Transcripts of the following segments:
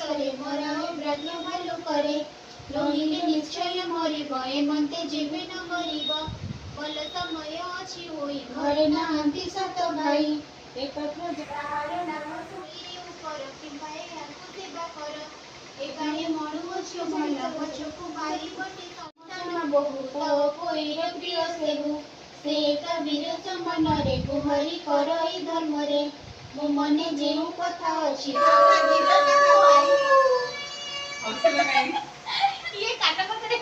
करे मराए ब्रह्म भालु करे रहिले निश्चय मरिब एमंते जीवे न मरिब बल समय अछि होई घरे नाहंती सत भाई एकत्र जहार नाम सुई ऊपर किंबा याकु सेवा कर एकाहे मणु अछि भला पछकु मारी बटी संतान बहु तो कोइर प्रिय सेहु से कबीर समन रे कुहरी करई धर्म रे मो मने जेउ कथा अछि ये काटा पकड़े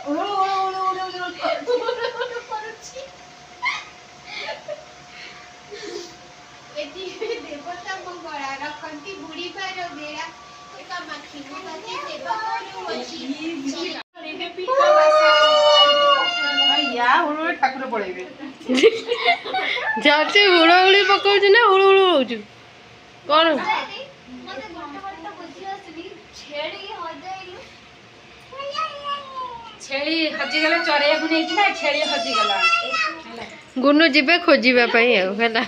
उड़ो उड़ो उड़ो उड़ो उड़ो करूची एती देवता मंगला रखंती बुढ़ी पार बेड़ा एका माखी मोती सेवा करू अछि रे पीता भाषा या उड़ो ठाकुर पळेबे जाचे उड़ा उड़ी पकाउछ ना उड़ू उड़ू होउछ कोन मते घंटा घंटा बुझी असली छेड़ी हजाइलु छेली हजी गला चरेया को नै कि ना छेली हजी गला गुनु जिबे खोजिबा पई हेला